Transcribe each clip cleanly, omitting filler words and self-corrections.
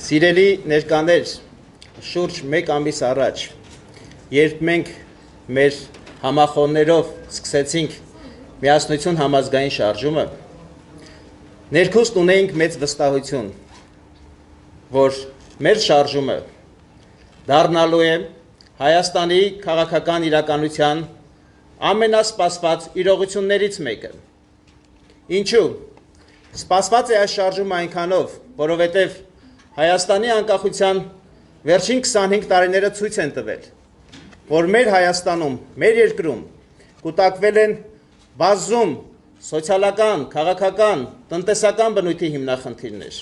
Սիրելի ներկաներ, շուրջ մեկ ամիս առաջ, երբ մենք մեր համախոհներով սկսեցինք միասնություն համազգային շարժումը, ներքուստ ունեինք մեծ վստահություն, որ մեր շարժումը դառնալու է Հայաստանի քաղաքական իրականության ամենասպասված իրողություններից մեկը։ Ինչու՞։ Սպասված է այս շարժումը այնքանով, որովհետև Հայաստանի անկախության վերջին 25 տարիները ցույց են տվել, որ մեր Հայաստանում, մեր երկրում կուտակվել են բազում սոցիալական, քաղաքական, տնտեսական բնույթի հիմնախնդիրներ։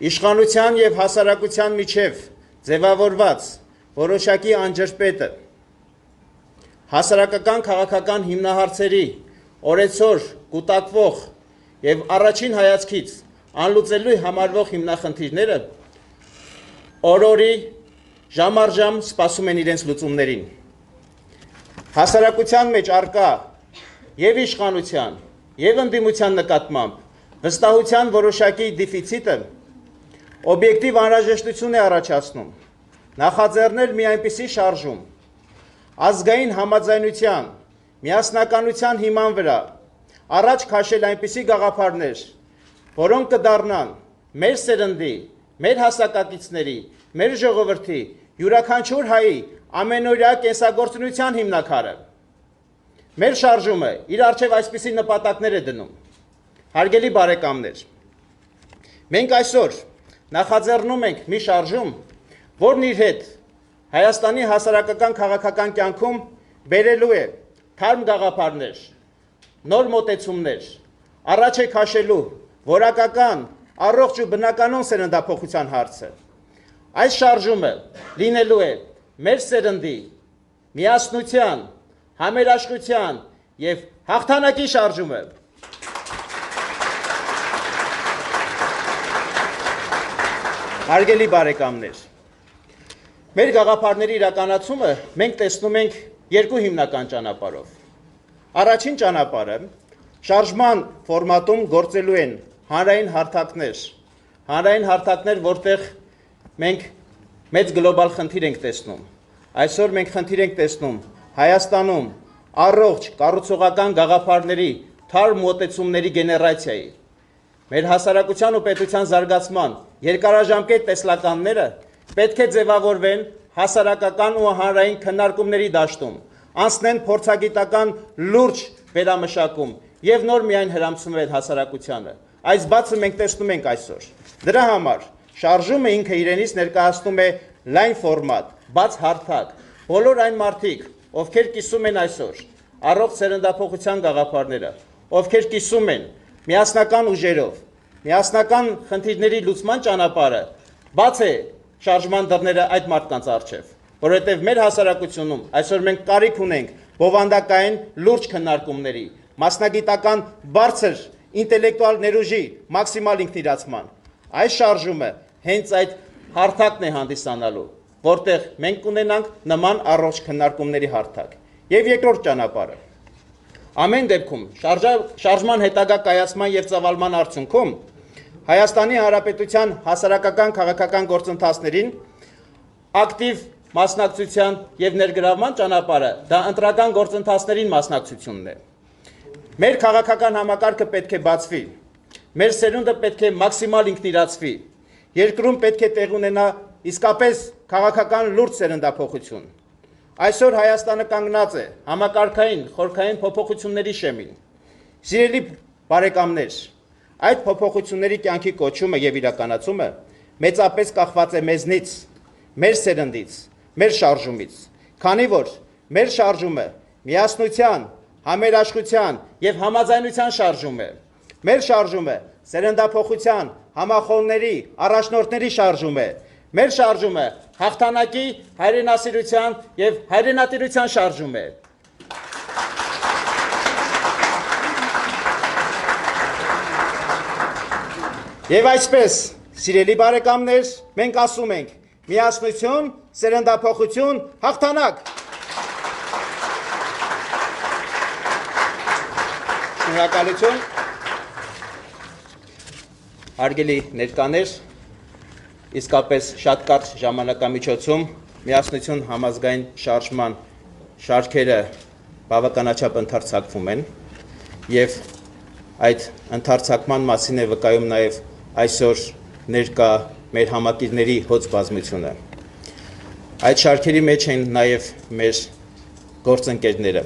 Իշխանության եւ հասարակության միջև ձևավորված որոշակի անջրպետը հասարակական քաղաքական հիմնահարցերի օրեցօր կուտակվող եւ առաջին հայացքից անլուծելու համարվող հիմնախնդիրները օր-օրի ժամ առ ժամ սպասում են իրենց լուծումներին։ Հասարակության մեջ առկա եւ իշխանության եւ ընդդիմության նկատմամբ վստահության որոշակի դեֆիցիտը օբյեկտիվ անհրաժեշտություն է առաջացնում նախաձեռնել մի այնպիսի շարժում ազգային համաձայնության, միասնականության հիման վրա առաջ քաշել այնպիսի գաղափարներ, որոնք կդառնան մեր սերնդի, մեր հասակակիցների, մեր ժողովրդի, յուրաքանչյուր հայի ամենօրյա կենսագործունեության հիմնաքարը։ Մեր շարժումը իր առջև այսպիսի նպատակներ է դնում։ Հարգելի բարեկամներ, մենք այսօր նախաձեռնում ենք մի շարժում, որն իր հետ Հայաստանի հասարակական քաղաքական կյանքում բերելու է թարմ գաղափարներ, նոր մոտեցումներ, առաջ է քաշելու որակական, առողջ ու բնականon սերնդափոխության հարցը։ Այս շարժումը լինելու է մեր սերնդի, միասնության, համերաշխության եւ հաղթանակի շարժումը։ Հարգելի բարեկամներ, մեր գաղափարների իրականացումը մենք տեսնում ենք երկու հիմնական ճանապարհով։ Առաջին ճանապարհը շարժման ֆորմատում գործելու են հանրային հարթակներ, որտեղ մենք մեծ գլոբալ խնդիր ենք տեսնում։ Այսօր մենք խնդիր ենք տեսնում Հայաստանում առողջ կառուցողական գաղափարների թարմ մոտեցումների գեներացիայի։ Մեր հասարակության ու պետության զարգացման երկարաժամկետ տեսլականները պետք է ձևավորվեն հասարակական ու հանրային քննարկումների դաշտում, անցնեն փորձագիտական լուրջ վերամշակում եւ նոր միայն հրամցնվեն հասարակությանը։ Այս բացը մենք տեսնում ենք այսօր։ Դրա համար շարժումը ինքը իրենից ներկայացնում է լայն ֆորմատ, բաց հարթակ։ Բոլոր այն մարդիկ, ովքեր կիսում են այսօր առողջ սերնդափոխության գաղափարները, ովքեր կիսում են միասնական ուժերով, միասնական խնդիրների լուծման ճանապարհը, բաց է շարժման դռները այդ մարդկանց առջև, որովհետև մեր հասարակությունում այսօր մենք կարիք ունենք բովանդակային լուրջ քննարկումների, մասնագիտական բարձր ինտելեկտուալ ներուժի մաքսիմալ ինքնիրացման։ Այս շարժումը հենց այդ հարթակն է հանդիսանալու, որտեղ մենք կունենանք նման առողջ քննարկումների հարթակ։ Եվ երկրորդ ճանապարհը։ Ամեն դեպքում շարժման հետագա կայացման եւ ծավալման արդյունքում Հայաստանի Հանրապետության հասարակական քաղաքական գործընթացներին ակտիվ մասնակցության եւ ներգրավման ճանապարհը դա ընտրական գործընթացներին մասնակցությունն է։ Մեր քաղաքական համակարգը պետք է բացվի, մեր սերունդը պետք է մաքսիմալ ինքնիրացվի, երկրում պետք է տեղ ունենա իսկապես քաղաքական լուրջ սերնդափոխություն։ Այսօր Հայաստանը կանգնած է համակարգային, խորքային փոփոխությունների շեմին։ Սիրելի բարեկամներ, այդ փոփոխությունների կյանքի կոչումը եւ իրականացումը մեծապես կախված է մեզնից, մեր սերնդից, մեր շարժումից, քանի որ մեր շարժումը միասնության, համերաշխության եւ համաձայնության շարժում է։ Մեր շարժումը սերնդափոխության, համախոհների, առաջնորդների շարժում է։ Մեր շարժումը հաղթանակի, հայրենասիրության եւ հայրենատիրության շարժում է։ Եվ այսպես, սիրելի բարեկամներ, մենք ասում ենք միասնություն, սերնդափոխություն, հաղթանակ։ Շնորհակալություն։ Հարգելի ներկաներ, իսկապես շատ կարճ ժամանակամիջոցում միասնություն համազգային շարժման շարքերը բավականաչափ ընդարձակվում են եւ այդ ընդարձակման մասին է վկայում նաեւ այսօր ներկա մեր համակիրների հոծ բազմությունը։ Այդ շարքերի մեջ են նաեւ մեր գործընկերները։